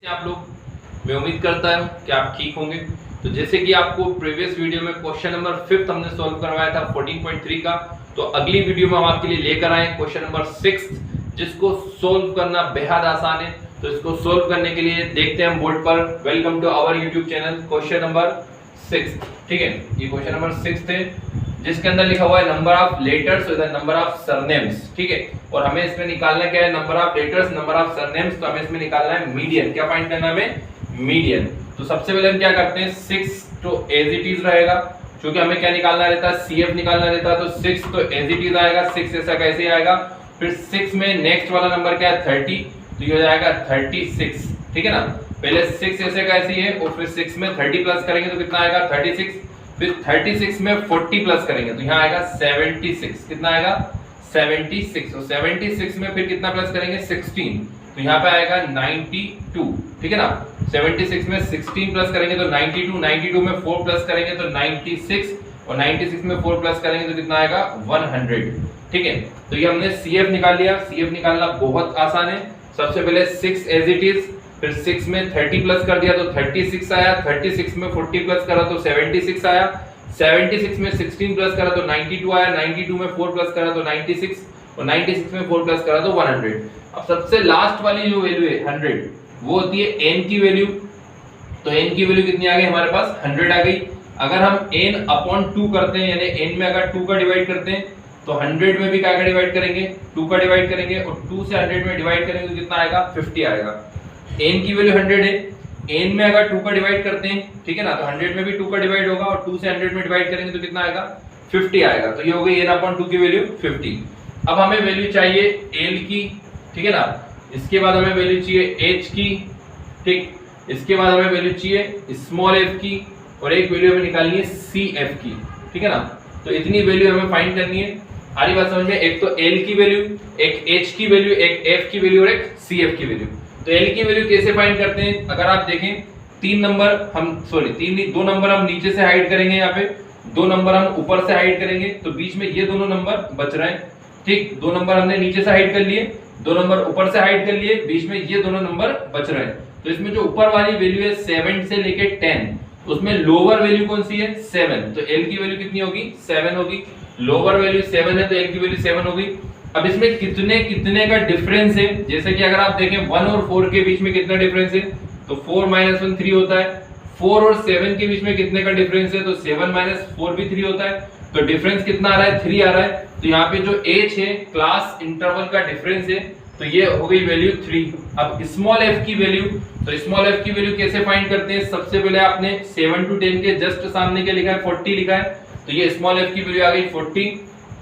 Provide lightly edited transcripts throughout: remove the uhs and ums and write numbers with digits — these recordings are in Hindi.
आप लोग, मैं उम्मीद करता हूँ कि आप ठीक होंगे। तो जैसे कि आपको प्रीवियस वीडियो में क्वेश्चन नंबर 5 हमने सॉल्व करवाया था 14.3 का, तो अगली वीडियो में हम आपके लिए लेकर आए क्वेश्चन नंबर 6 जिसको सोल्व करना बेहद आसान है। तो इसको सोल्व करने के लिए देखते हैं हम बोर्ड पर। Welcome to our YouTube channel. Question number 6, ठीक है, ये क्वेश्चन नंबर 6 थे जिसके अंदर लिखा हुआ है number of letters with number of surnames, ठीक है। और हमें इसमें निकालना क्या है, number of letters number of surnames. तो हमें इसमें निकालना है मीडियन। क्या फाइंड करना है हमें, मीडियन। तो सबसे पहले हम क्या करते हैं, 6 तो एज इट इज रहेगा, क्योंकि हमें क्या निकालना रहता है, सीएफ निकालना रहता है। तो 6 तो एज इट इज आएगा, 6 ऐसा कैसे आएगा। फिर 6 में नेक्स्ट वाला नंबर क्या है, 30, तो ये हो जाएगा 36, ठीक है ना। पहले 6 ऐसे कैसे है और फिर 6 में 30 प्लस करेंगे तो कितना आएगा 36। फिर 36 में 40 प्लस करेंगे तो यहाँ आएगा 76, कितना आएगा 76। और 76 में फिर कितना प्लस करेंगे 16, तो यहाँ पे आएगा 92, ठीक है ना। 76 में 16 प्लस करेंगे तो 92, 92 में 4 प्लस करेंगे तो 96, और 96 में 4 प्लस करेंगे तो कितना आएगा 100, ठीक है। तो ये हमने सीएफ निकाल लिया। सीएफ निकालना बहुत आसान है। सबसे पहले 6 एज इट इज, फिर 6 में 30 प्लस कर दिया तो 36 आया, 36 में 40 प्लस करा तो 76 आया, 76 में 16 प्लस करा तो 92 आया, 92 में 4 प्लस करा तो 96, और 96 में 4 प्लस करा तो 100। अब सबसे लास्ट वाली जो वैल्यू है 100, वो होती है n की वैल्यू। तो n की वैल्यू कितनी आ गई हमारे पास, 100 आ गई। अगर हम n अपॉन 2 करते हैं, यानी n में अगर 2 का डिवाइड करते हैं तो 100 में भी क्या का डिवाइड करेंगे, 2 का डिवाइड करेंगे, और 2 से 100 में डिवाइड करेंगे तो कितना आएगा 50 आएगा। n की वैल्यू 100 है, n में अगर 2 का डिवाइड करते हैं, ठीक है ना, तो 100 में भी 2 का डिवाइड होगा, और 2 से 100 में डिवाइड करेंगे तो कितना आएगा 50 आएगा। तो ये हो गई n/2 की वैल्यू 50। अब हमें वैल्यू चाहिए l की, ठीक है ना। इसके बाद हमें वैल्यू चाहिए h की, ठीक। इसके बाद हमें वैल्यू चाहिए स्मॉल f की, और एक वैल्यू हमें निकालनी है cf की, ठीक है ना। तो इतनी वैल्यू हमें फाइंड करनी है। आ रही बात समझ में, एक तो l की वैल्यू, एक h की वैल्यू, एक f की वैल्यू और एक cf की वैल्यू। तो l की वैल्यू कैसे फाइंड करते हैं, अगर आप देखें 3 नंबर हम, सॉरी 3 नहीं, 2 नंबर हम नीचे से हाइड करेंगे, यहाँ पे 2 नंबर हम ऊपर से हाइड करेंगे, तो बीच में ये दोनों नंबर बच रहे हैं, ठीक। 2 नंबर हमने नीचे से हाइड कर लिए, 2 नंबर ऊपर से हाइड कर लिए, बीच में ये दोनों नंबर बच रहे हैं। तो इसमें जो ऊपर वाली वैल्यू है 7 से लेके 10, उसमें लोअर वैल्यू कौन सी है 7, तो l की वैल्यू कितनी होगी 7 होगी। लोअर वैल्यू 7 है तो l की वैल्यू 7 होगी। अब इसमें कितने कितने का डिफरेंस है, जैसे कि अगर आप देखें 1 और 4 के बीच में कितना डिफरेंस है, तो 4 - 1 3 होता है। 4 और 7 के बीच में कितने का डिफरेंस है, तो 7 - 4 भी 3 होता है। तो डिफरेंस कितना आ रहा है 3 आ रहा है। तो यहाँ पे जो h है क्लास इंटरवल का डिफरेंस है, तो ये हो गई वैल्यू 3। अब स्मॉल f की वैल्यू, तो स्मॉल f की वैल्यू कैसे फाइंड करते हैं, सबसे पहले आपने 7 to 10 के जस्ट सामने क्या लिखा है 40 लिखा है, तो ये स्मॉल f की वैल्यू आ गई 40।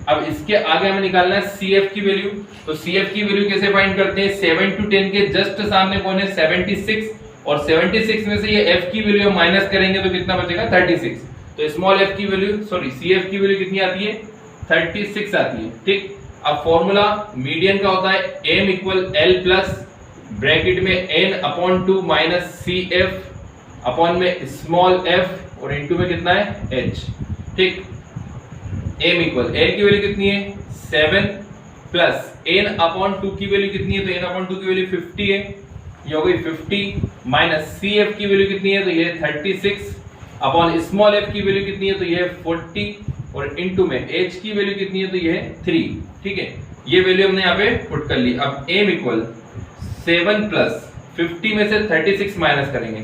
अब इसके आगे हमें निकालना है cf की वैल्यू। तो cf की वैल्यू कैसे फाइंड करते हैं, 7 to 10 के जस्ट सामने कौन है 76, और 76 में से ये f की वैल्यू हम माइनस करेंगे तो कितना बचेगा 36। तो स्मॉल f की वैल्यू, सॉरी cf की वैल्यू कितनी आती है 36 आती है, ठीक। अब फॉर्मूला मीडियन का होता है m = l प्लस ब्रैकेट में n/2 माइनस cf अपॉन में स्मॉल f और इनटू में कितना है h, ठीक। m = l की वैल्यू कितनी है 7 प्लस n/2 की वैल्यू कितनी है, तो n/2 की वैल्यू 50 है, ये हो गई 50 माइनस cf की वैल्यू कितनी है, तो ये 36 अपॉन स्मॉल f की वैल्यू कितनी है, तो ये 40, और इनटू में h की वैल्यू कितनी है, तो ये है 3, ठीक है। ये वैल्यू हमने यहाँ पे पुट कर ली। अब m = 7 प्लस 50 में से 36 माइनस करेंगे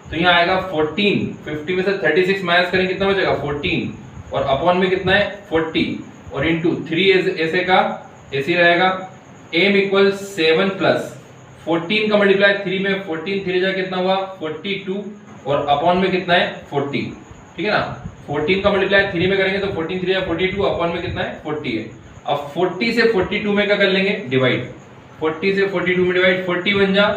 तो यहाँ आएगा 14। 50 में से 36 माइनस करेंगे कितना बचेगा 14, और अपॉन में कितना है 40, और इनटू 3 ऐसे का ऐसे रहेगा। m = 7 प्लस 14 का मल्टीप्लाई 3 में 14 3 जा कितना हुआ 42, और अपॉन में कितना है 40, ठीक है ना। 14 का मल्टीप्लाई 3 में करेंगे तो 14 3 जा 42, अपॉन में कितना है 40 है। अब 40 से 42 में क्या कर लेंगे डिवाइड, 40 से 42 में डिवाइड, 40 बन जा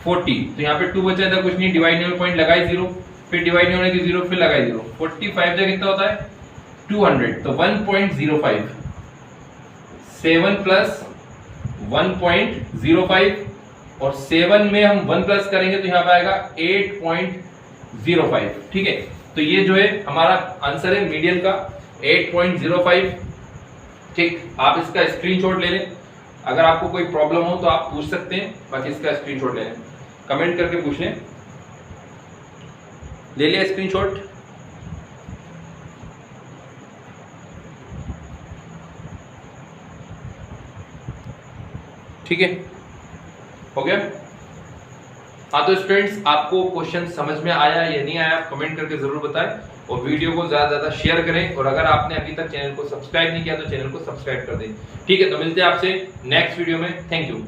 40, तो यहाँ पे 2 बचा था, कुछ नहीं, डिवाइड नहीं पॉइंट लगाए 0, फिर डिवाइड नहीं होने की 0, फिर लगाए 0, 45 जा कितना होता है 200, तो 1.05, 7 प्लस 1.05, और 7 में हम 1 प्लस करेंगे तो यहाँ पे आएगा 8.05, ठीक है। तो ये जो है हमारा आंसर है मीडियन का 8.05, ठीक। आप इसका स्क्रीनशॉट ले लें, अगर आपको कोई प्रॉब्लम हो तो आप पूछ सकते हैं, बाकी इसका स्क्रीनशॉट ले लें। कमेंट करके पूछ लें। ले लिया स्क्रीनशॉट? ठीक है, हो गया। हाँ तो स्टूडेंट्स, आपको क्वेश्चन समझ में आया या नहीं आया, कमेंट करके जरूर बताएं और वीडियो को ज्यादा से ज्यादा शेयर करें। और अगर आपने अभी तक चैनल को सब्सक्राइब नहीं किया तो चैनल को सब्सक्राइब कर दें। ठीक है, तो मिलते हैं आपसे नेक्स्ट वीडियो में। Thank you.